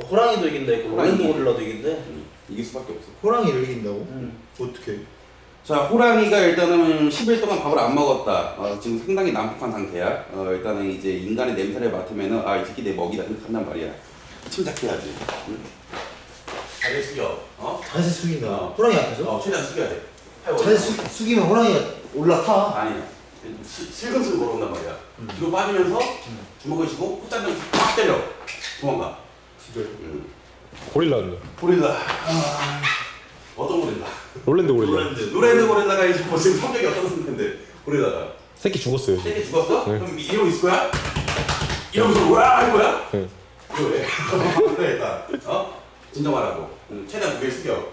호랑이도 이긴다 했고 랜드 고릴라도 이긴대. 이길 수밖에 없어. 호랑이를 이긴다고? 어떻게? 자, 호랑이가 일단은 10일 동안 밥을 안 먹었다. 지금 상당히 난폭한 상태야. 일단은 이제 인간의 냄새를 맡으면은 이 새끼 내 먹이다 생각한단 말이야. 침착해야지. 응? 다리 숙여. 자세 숙인다. 호랑이 앞에서? 최대한 숙여야 돼. 자세 숙이면 호랑이가 올라타? 아니야. 슬금슬금 걸어온단 말이야. 뒤로 빠지면서 주먹을 쥐고 콧장을 팍 때려. 도망가. 진짜요? 고릴라는 고릴라. 어떤 고릴라? 롤랜드 고릴라. 노랜드 고릴라가 이제 뭐 지금 성격이 어떤 상태인데 고릴라가 새끼 죽었어요. 새끼 죽었어? 네. 그럼 이러고 있을 거야? 이러면서 와 할 거야? 네. 이거 왜? 그래 일단 진정하라고. 최대한 고개 숙여.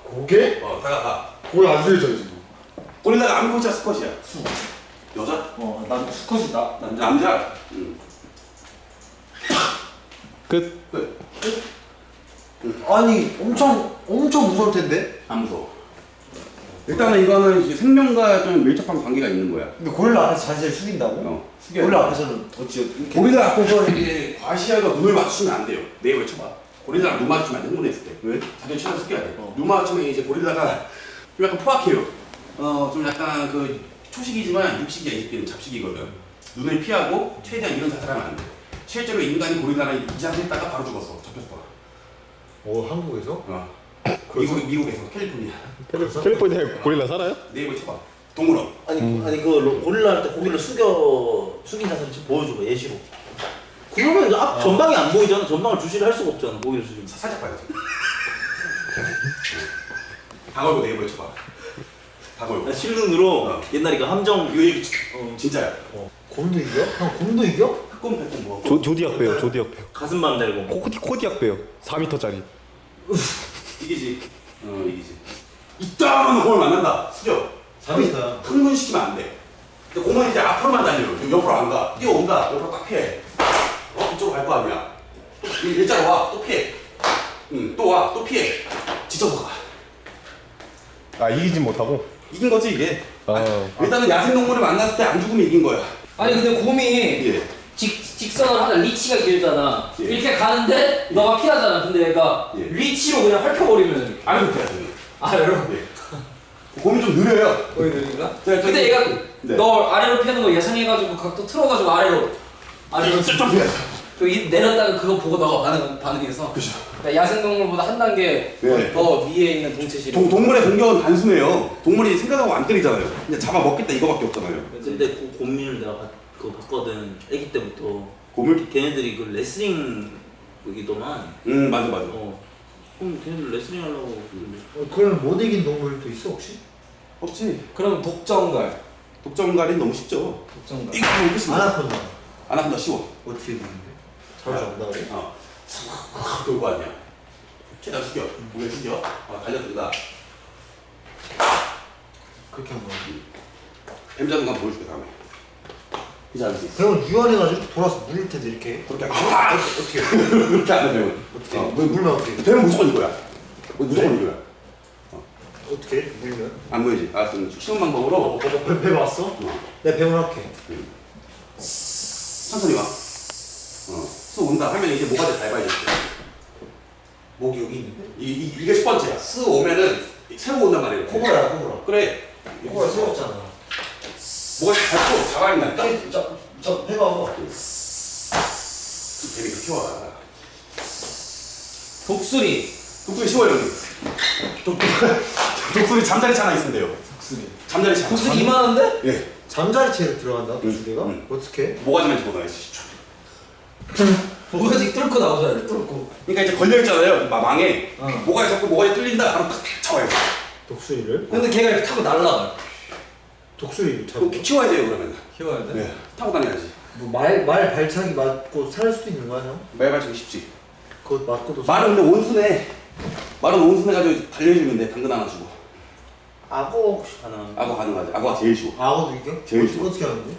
고개? 다가가. 고개 안 들죠 지금. 고릴라가 암컷이야 수컷이야? 수. 여자? 난 수컷이다. 남자? 끝. 끝. 아니 엄청 무서울 텐데? 안 무서워. 일단은 이거는 이제 생명과 좀 밀접한 관계가 있는 거야. 근데 고릴라 앞에서 자세를 숙인다고? 숙여야 고릴라 돼. 앞에서는 어찌 이렇게? 고릴라 앞에서 이게 과시하가 눈을 맞추면 안 돼요. 내일 외쳐봐. 고릴라랑 눈 맞추면 안 돼, 흥분했을 때. 왜? 자기 최대한 숙여야 돼. 눈 맞추면 이제 고릴라가 좀 약간 포악해요. 좀 약간 그 초식이지만 육식이야. 이 새끼는 잡식이거든. 눈을 피하고 최대한 이런 자세를 하면 안 돼. 실제로 인간이 고릴라랑 이 자세 했다가 바로 죽었어. 잡혔어. 한국에서? 미국에서 캘리포니아. 캘리포니아에 고릴라 살아요? 네이버 쳐봐. 동물원. 아니 그 고릴라 할 때 고기를 숙인 자세를 지금 보여줘봐 예시로. 그러면 앞 전방이 안 보이잖아. 전방을 주시를 할 수가 없잖아. 고기를 숙이면. 살짝 봐야지. 다 걸고 네이버에 쳐봐. 다 걸고. 실눈으로 옛날에 그 함정 요일 진짜야. 곰도 이겨? 형 곰도 이겨? 흑곰 백곰 뭐. 조디악 배요. 조디악 배요. 가슴만 달고. 코디악 배요. 4m짜리. 이기지. 이기지. 이따만 공을 만난다. 숙여. 4m야. 흥분시키면 안 돼. 근데 공은 이제 앞으로만 달려. 옆으로 안 가. 뛰어온다. 옆으로 딱 피해. 이쪽으로 갈 거 아니야. 또 일자로 와. 또 피해. 또 와. 또 피해. 지쳐서 가. 이기진 못하고. 이긴 거지 이게. 아. 일단은 야생동물을 만났을 때 안 죽으면 이긴 거야. 아니 근데 곰이 예. 직선을 하다 리치가 길잖아. 예. 이렇게 가는데 너가 피하잖아. 근데 얘가 예. 리치로 그냥 헐켜버리면 안 그렇게 해야 돼. 아래로. 예. 곰이 좀 느려요. 거의 느린가? 네, 근데 얘가 네. 너 아래로 피하는 거 예상해가지고 각도 틀어가지고 아래로 좀 피해. 내렸다가 그거 보고 너가 반응해서. 그죠. 그러니까 야생동물보다 한 단계 네. 더 위에 있는 동체시로. 동물의 공격은 단순해요. 동물이 생각하고 안 때리잖아요. 그냥 잡아 먹겠다 이거밖에 없잖아요. 근데 그 곰미를 내가 그거 봤거든. 아기 때부터. 곰을? 걔네들이 그 레슬링 거기더만. 맞아. 그럼 걔네들 레슬링 하려고. 그러면 못 이긴 동물도 있어 혹시? 없지. 그럼 독정갈. 독점갈이 너무 쉽죠. 독정갈. 이거 하면 끝이야. 아나콘다. 아나콘다 쉬워. 어떻게 이기는데? 자주 안다 그래? 싹 돌고 아니야. 최대한 숙여. 고개 숙여. 달려들다. 그렇게 한 거야. 뱀자는 건 보여줄게 다음에. 그지 않을 수 있어. 그러면 유한해가지고 돌아서 물릴 텐데 이렇게. 그렇게 하고. 어떻게? 그렇게 안 해, 뱀은. 어떻게? 물면 어떻게? 뱀은 무조건 이거야. 무조건 이거야. 어떻게? 물면? 안 보이지? 알았어. 쉬운 방법으로. 배 봤어? 내가 배운 할게. 천천히 와. 수 온다 하면 이제 모가지 밟아야 돼. 목이 여기 있는데? 이게 첫 번째야. 스 오면은 세고 온단 말이야. 코브라야 코브라. 그래. 코브라 세웠잖아. 모가지 밟고 잡아야 된다니까. 저 해봐봐. 뱀이 그렇게 와. 독수리. 독수리 쉬워요, 형님. 독수리 잠자리 하나 있으면 돼요. 잠자리 하나. 독수리 이만한데? 예. 잠자리채를 들어간다 두 개가? 어떻게? 모가지만 집어넣어야지. 모가지 뚫고 나오잖아. 뚫고. 그러니까 이제 걸려있잖아요. 망에. 어. 모가지 잡고 모가지 뚫린다. 바로 딱 잡아야 돼. 독수리를? 근데 걔가 이렇게 타고 날라가. 독수리를 잡고 그거 키워야 돼요, 그러면. 키워야 돼? 네. 타고 다녀야지. 말 발차기 맞고 살 수도 있는 거야 형? 말발치기 쉽지. 그거 맞고도 말은 근데 온순해. 말은 온순해가지고 달려주면 돼. 당근 하나 주고. 악어 혹시 하나? 악어 가능하지. 악어가 제일 쉬워. 악어도 이겨? 제일 좋아. 어떻게 하는데?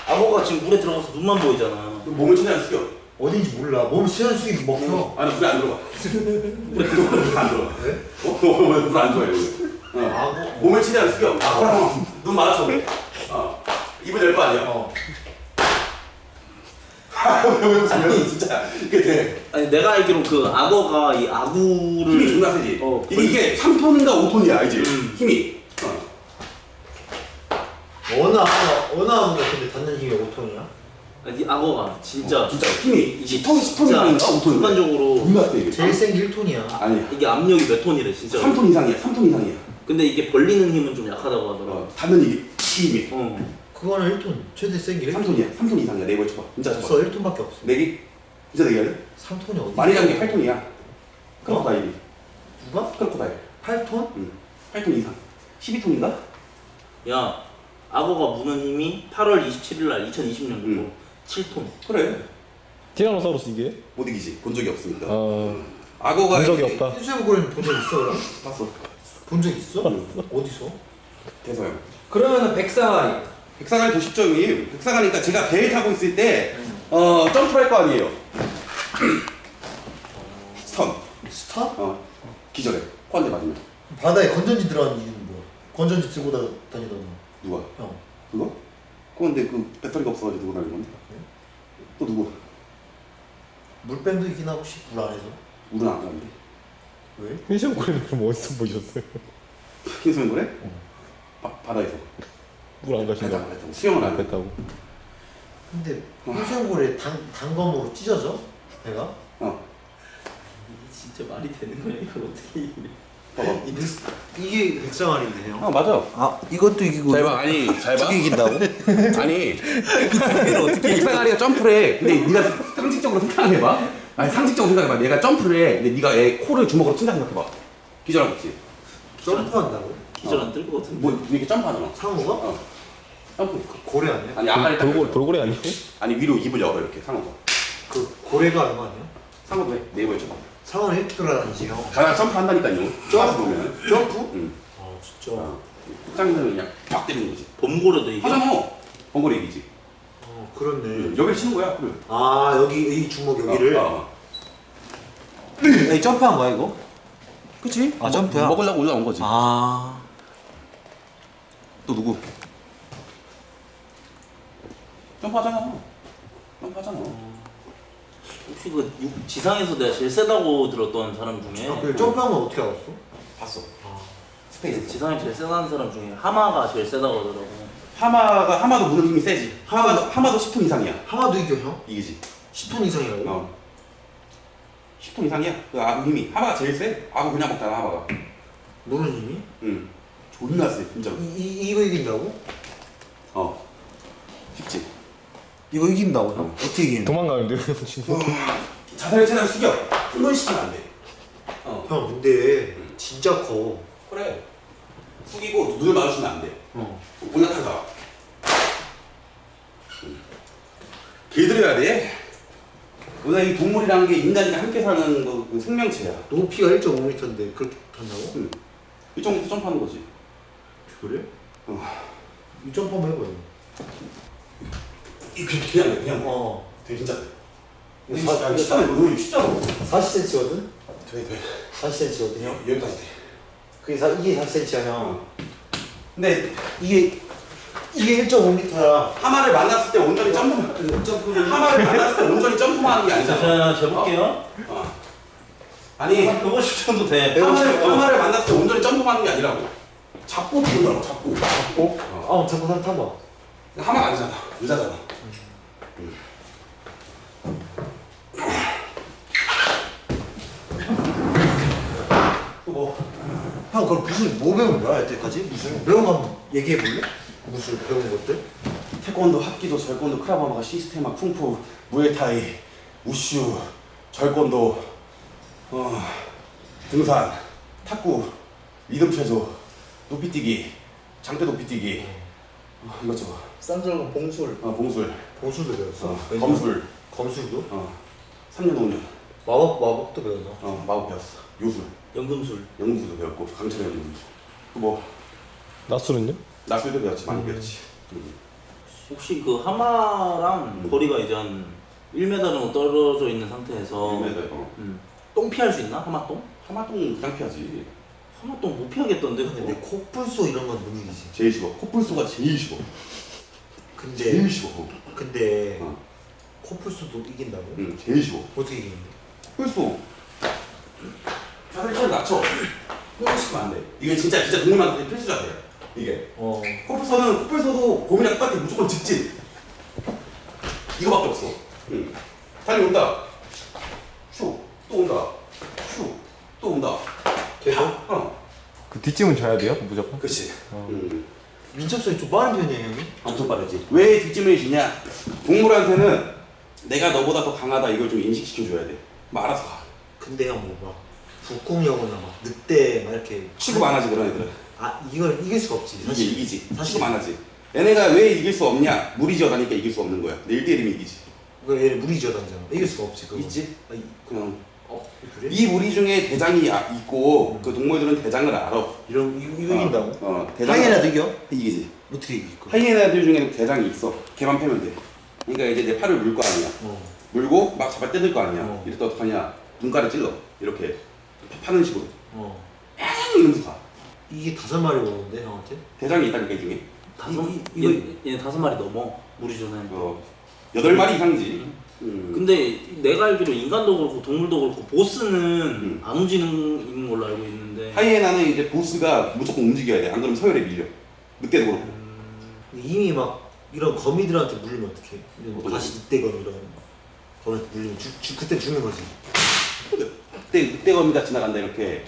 악어가 지금 물에 들어가서 눈만 보이잖아. 몸을 최대한 숙여. 어딘지 몰라. 몸 시간 숙이고 먹혀. 아니 물에 안 들어가. 물에 안 들어가. 왜? 물안 좋아해. 악어? 몸을 최대한 숙여. 악어랑 눈 맞아서 그래. 입을 열 거 아니야. 어. 왜 웃으면 진짜 그게 돼. 아니 내가 알기로 그 악어가 이 힘이 아구를 존나 세지. 어, 이게 3톤인가 5톤이야, 알지? 음. 힘이. 어느 아무가 근데 닿는 힘이 5톤이야? 아니 악어가 진짜 진짜 힘이 이게 10톤, 10톤인가 5톤인가? 순간적으로 존나 세, 이게. 제일 센 게 1톤이야. 아니야. 이게 압력이 몇 톤이래 진짜. 3톤 이상이야, 3톤 이상이야. 근데 이게 벌리는 힘은 좀 약하다고 하더라고. 닿는 이 힘이. 그거는 1톤. 최대 센 게 1톤. 3톤이야, 3톤 이상이야. 네이버에 쳐봐. 진짜 쳐봐. 없어. 1톤밖에 없어. 내기? 진짜 내기할래? 3톤이 어디? 많이 잡는 게 8톤이야. 크로코다일이. 누가? 크로코다일. 8톤? 응. 8톤 이상. 12톤인가? 야 악어가 무는 힘이 8월 27일 날 2020년도 7톤. 그래. 티라노사우루스 이게? 못 이기지. 본 적이 없으니까. 악어가 악어가 본 적이 없다. 인수해보고는 본 적 있어 그럼? 봤어. 본 적 있어? 어디서? 대서형. 그러면은 백상아리. 백사간이 더 쉽죠, 형님. 백사간이니까 제가 배에 타고 있을 때 점프를 할 거 아니에요. 스턴. 스타? 기절해. 코 한 대 맞으면. 바다에 건전지 들어간 이유는 뭐야? 건전지 들고 다니던 누가? 형. 그거? 그건데 그 배터리가 없어가지고 누구 다니는 건데? 또 누구? 물뱀도 있긴 하고 혹시 물 안에서? 물은 안 가는데. 왜? 펜션 고릴라 그럼 어디서 보셨어요? 흰소연 노래? 바다에서. 물 안 배 가신다. 타고 배 타고. 수영을 안 배 해. 타고. 근데 해수욕물에 단검으로 찢어져? 배가? 이게 진짜 말이 되는 거야 이걸 어떻게? 봐봐. 이게 백상아리인데 형? 맞아. 아 이것도 이기고 잘 봐. 아니, 잘 봐. 어떻게 이긴다고? 아니. 백상아리가 점프를 해. 근데 네가 상식적으로 생각해봐. 아니, 상식적으로 생각해봐. 얘가 점프를 해. 근데 네가 얘 코를 주먹으로 친다 생각해봐. 기절하고 있지. 점프한다고? 기절 안 뜰 것 같은데. 뭐 이렇게 점프하잖아. 상어가? 점프. 고래 아니야? 아니, 아까 돌고래 아니에요? 아니, 위로 입을 열어 이렇게 상어가. 그 고래가 얼마 아니야? 상어도 해. 네이버에 쳐봐. 상어는 이렇게 돌아다니지 형. 가다가 점프한다니까요. 점프 보면. 점프? 응. 아 진짜. 짱들은 그냥 팍 때리는 거지. 범고래도 이게. 하잖아. 번거리 얘기지. 그렇네. 여기를 치는 거야, 코를. 아 여기 이 주먹 여기를. 이 점프한 거야 이거? 그치? 아, 점프야? 먹으려고 올라온 거지. 아 또 누구? 점프하잖아. 점프하잖아. 혹시 그 지상에서 내가 제일 세다고 들었던 사람 중에 아, 그 점프한 건 어떻게 알았어? 봤어. 스페이스 지상에 제일 세다는 사람 중에 하마가 제일 세다고 하더라고. 하마도 무는 힘이 세지. 하마도 10톤 이상이야. 하마도 이겨 형? 이기지. 10톤 이상이라고? 10톤 이상이야. 그 아구 힘이. 하마가 제일 세. 아구 그냥 먹잖아, 하마가. 노는 힘이? 응. 존나 세, 진짜로. 이거 이긴다고? 쉽지. 이거 이긴다고 형? 어떻게 이기는? 도망가는데요 진짜. 자살을 최대한 숙여. 흥분시키면 안 돼. 형 근데 진짜 커. 그래. 숙이고 눈을 마주치면 안 돼. 어. 올라타가. 길들여야 돼. 원래 이 동물이라는 게 인간이랑 함께 사는 그 생명체야. 높이가 1.5m인데 그렇게 탄다고? 응. 이 정도 점프하는 거지. 그래? 어. 이 점프 한번 해봐요. 그냥. 되게 진짜. 사- 야, 진짜 너무 진짜로. 40cm거든? 돼. 40cm거든 형? 여기까지 돼. 이게 40cm야 형. 근데 이게 1.5m야. 하마를 만났을 때 온전히 하마를 만났을 때 온전히 점프만 하는 게 아니잖아. 자, 재볼게요. 아니, 150 정도 돼. 하마를 만났을 때 온전히 점프만 하는 게 아니라고. 잡고 부른다고, 잡고. 어? 잠깐 한번 타봐. 하마가 아니잖아. 의자잖아. 또 뭐? 형 그럼 무슨 뭐 배운 거야 여태까지? 무슨 배운 거 한번 얘기해 볼래? 무슨 배운 것들? 태권도, 합기도, 절권도, 크라바마가, 시스테마, 쿵푸, 무에타이, 우슈, 절권도, 등산, 탁구, 리듬 체조, 높이뛰기, 장대 높이뛰기, 이것저것. 쌍절곤 봉술. 봉술, 봉술도 배웠어. 검술, 검술도? 3년 5년, 마법도 배웠나? 마법 배웠어. 요술, 연금술. 연금술도 배웠고, 강철의 연금술. 뭐 낮술은요? 나술도 배웠지, 많이 배웠지. 혹시 그 하마랑 거리가 이제 한 1m 정도 떨어져 있는 상태에서 1m, 똥 피할 수 있나? 하마똥? 하마똥 그냥 피하지. 하마똥 못 피하겠던데 근데 그거? 코뿔소 이런 건 못 이기지. 제일 쉬워. 코뿔소가 제일 쉬워. 근데 제일 쉬워. 근데 어. 코뿔소도 이긴다고? 제일 쉬워. 어떻게 이기는데? 뿔소. 자세를 좀 낮춰. 뿔소면 안 돼. 이게 진짜 동물만 필수 자세야. 이게. 코뿔소도 곰이랑 똑같아. 무조건 직진. 이거밖에 없어. 달리 온다. 슈. 또 온다. 슈. 또 온다. 계속? 그 뒷짐은 져야 돼요? 무조건? 그렇지. 민첩성이 좀 빠른 편이에요 형님? 엄청 빠르지. 왜 뒷짐을 지냐? 동물한테는 내가 너보다 더 강하다 이걸 좀 인식시켜줘야 돼. 막 알아서 가. 근데 형 뭐 막 북공이하거나 막 늑대 막 이렇게 취급 안 하지 그런 애들은. 아 이걸 이길 수가 없지 이게 사실. 이기지. 사실 취급 안 하지. 얘네가 왜 이길 수 없냐? 물이 지어다니까 이길 수 없는 거야. 근데 1대1이면 이기지. 그거 얘네 무리 지어다니잖아. 이길 수가 없지 그거. 있지? 아, 그냥 그래? 이 무리 중에 대장이 있고 그 동물들은 대장을 알아. 이거 이긴다고? 대장. 하이에나도 이겨? 이기지. 어떻게 이길 거야? 하이에나들 중에는 대장이 있어. 걔만 패면 돼. 그러니까 이제 내 팔을 물 거 아니야. 물고 막 잡아 뜯을 거 아니야. 이럴 때 어떡하냐? 눈가를 찔러. 이렇게 파는 식으로. 이러면서 가. 이게 5마리 오는데 형한테? 대장이 있다니까 이 중에. 이거 얘는 5마리 넘어 무리전에. 8마리 이상이지. 근데 내가 알기로 인간도 그렇고 동물도 그렇고 보스는 안 움직이는 걸로 알고 있는데 하이에나는 이제 보스가 무조건 움직여야 돼. 안 그러면 서열에 밀려. 늑대도 그렇고. 이미 막 이런 거미들한테 물리면 어떡해? 이런 어떡해? 다시 늑대거미 이런 거미한테 물리면 그때 죽는 거지. 늑대 거미가 지나간다 이렇게.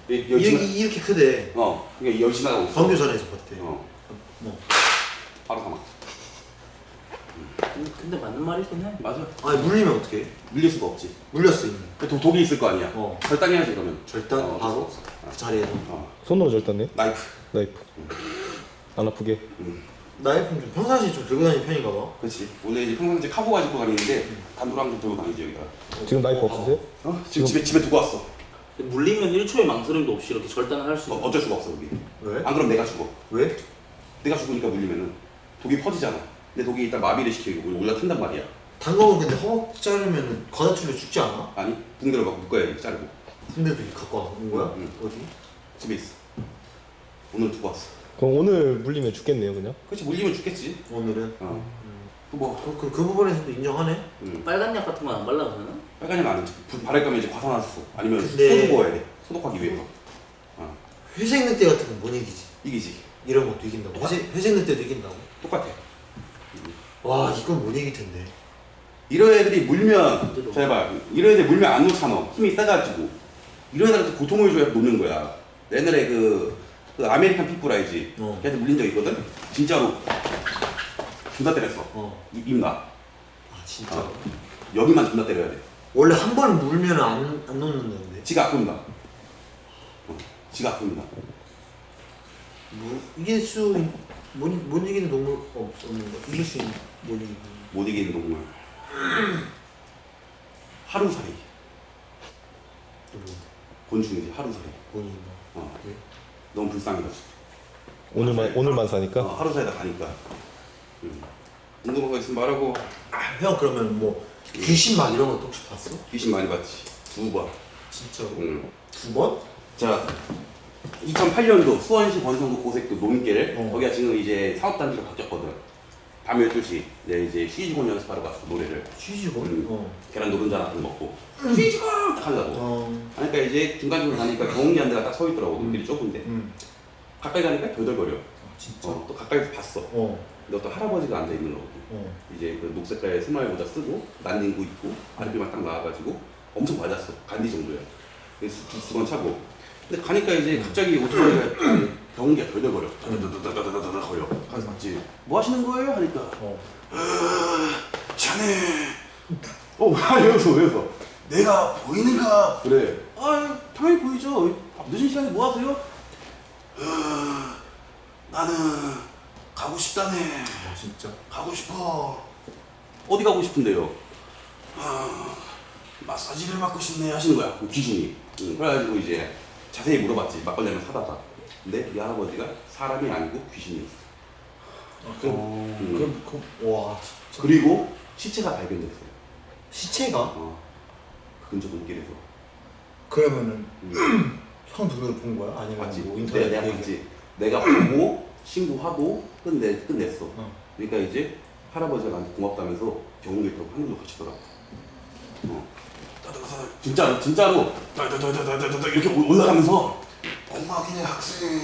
이렇게 크대. 이게 여기 지나가고 있어. 광교선에서 봤대. 뭐. 바로 사망. 근데 맞는 말이긴 해. 맞아. 아니 물리면 어떡해? 밀릴 수가 없지. 물렸어 이미. 독이 있을 거 아니야. 어. 절단해야지 그러면. 절단 어쩔 수 바로 없어. 그 자리에서. 손으로 절단네? 나이프. 나이프. 안 아프게. 나이프는 좀 평상시에 좀 들고 다니는 편인가 봐. 그렇지. 원래 이제 평상시에 카고 가지고 다니는데 단도랑 좀 들고 다니지 여기다가. 지금 나이프 없으세요? 지금 집에 두고 왔어. 근데 물리면 1초의 망설임도 없이 이렇게 절단을 할 수 있어. 어쩔 수가 없어 여기. 왜? 안 그럼 내가 죽어. 왜? 내가 죽으니까 물리면은 독이 퍼지잖아. 근데 독이 일단 마비를 시키고 올라탄단 말이야. 단검은 근데 허벅지 자르면 과다출혈 죽지 않아? 아니 붕대를 막 묶어야 자르고. 근데도 갖고 온 거야? 응. 어디? 집에 있어. 오늘 두고 왔어. 그럼 오늘 물리면 죽겠네요 그냥? 그렇지 물리면 죽겠지. 오늘은? 뭐 그 부분에서도 인정하네? 빨간 약 같은 건 안 발라주나? 빨간약 안 해. 바를 거면 이제 과산화수소 아니면 근데- 소주 부어야 돼. 소독하기 위해서. 회색 늑대 같은 건 못 이기지. 이기지. 이런 것도 이긴다고. 회색 늑대도 이긴다고. 똑같아. 와 이건 못 이길 텐데. 이런 애들이 물면 제발 이런 애들 물면 안 놓잖아. 힘이 세가지고 이런 애들한테 고통을 줘야 놓는 거야. 옛날에 그 아메리칸 핏불 알지? 걔한테 물린 적 있거든? 진짜로 존나 때렸어. 입나. 아 진짜. 여기만 존나 때려야 돼. 원래 한 번 물면 안 놓는다는데. 지가 아픕니다. 지가 아픕니다. 뭐 이길 못 이기는 동물 없는 거. 이길 수 있는 못 이기는. 못 이기는 동물. 하루살이. 곤충이지 하루살이. 본인. 왜? 너무 불쌍해서. 오늘만 사니까? 하루살이다 가니까. 궁금한 거 있으면 말하고. 형 그러면 뭐 귀신 막 이런 것도 혹시 봤어? 귀신 많이 봤지. 2번. 진짜로? 응. 2번? 자, 2008년도 수원시 권성구 고색도 논길 거기가 지금 이제 사업단지가 바뀌었거든. 밤 12시 이제 쉬지곤 연습하러 갔어 노래를. 쉬지곤? 계란 노른자 같은 거 먹고 쉬지곤 딱 하려고. 그러니까 이제 중간중간 가니까 경운기 한 대가 딱 서 있더라고. 눈길이 좁은데 가까이 가니까 덜덜거려. 진짜? 또 가까이서 봤어. 근데 어떤 할아버지가 앉아 있는 거거든. 이제 그 녹색깔 스마일 모자 쓰고 난닝구 입고 아랫배만 딱 나와가지고 엄청 맞았어. 간디 정도야. 그래서 두건 차고. 근데 가니까 이제 갑자기 오토바이가 경운기가 덜덜거려. 다다다다다다 거려. 가서 봤지. 뭐 하시는 거예요? 하니까. 자네. 왜 웃어? 내가 보이는가? 그래. 아, 당연히 보이죠. 늦은 시간에 뭐 하세요? 나는 가고 싶다네. 진짜? 가고 싶어. 어디 가고 싶은데요? 마사지를 받고 싶네 하시는 거야. 귀신이. 그래가지고 이제 자세히 물어봤지. 막걸리 한잔 사다가. 근데 이 할아버지가 사람이 아니고 귀신이었어. 와 진짜. 그리고 시체가 발견됐어. 시체가? 그 근처 눈길에서. 그러면은 형 눈으로 본 거야? 아니면 봤지. 뭐 인터넷 내가 얘기? 봤지. 내가 보고 신고하고 끝냈어. 그러니까 이제 할아버지가 나한테 고맙다면서 병원에 있다고 하늘도 같이더라. 진짜로 따다다다다다다 이렇게 올라가면서 고마기네 학생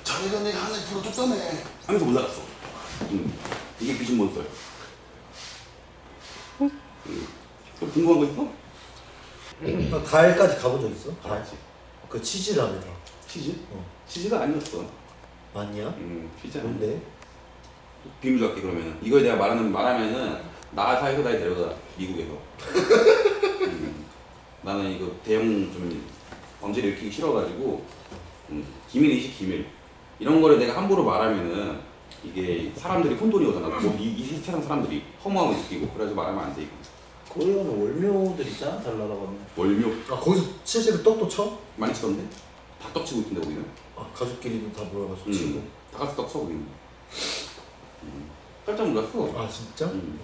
자네가 내 하늘 풀어줬다네. 하면서 올라갔어. 이게 귀신 몬스터야. 또 궁금한 거 있어? 가을까지 가본 적 있어? 가야지. 그 치즈라면서. 치즈? 어. 치즈가 아니었어. 아니야? 피자. 뭔데? 비밀 줄게 그러면은. 이거에 내가 말하면은 나 사이서 날 데려가 미국에서. 나는 이거 대형 좀 범죄를 일으키기 싫어가지고 기밀이지 기밀. 이런 거를 내가 함부로 말하면은 이게 사람들이 혼돈이 오잖아. 이 세상 사람들이 허무함을 느끼고 그래서 말하면 안 돼 이거. 거기 가면 월묘들 있잖아 달나라 가면. 월묘 아 거기서 실제로 떡도 쳐? 많이 치던데? 다 떡치고 있던데 우리는. 아 가족끼리도 다 모여가지고 치고. 다 같이 떡 쳐 우리는. 깜짝 놀랐어. 아 진짜? 음.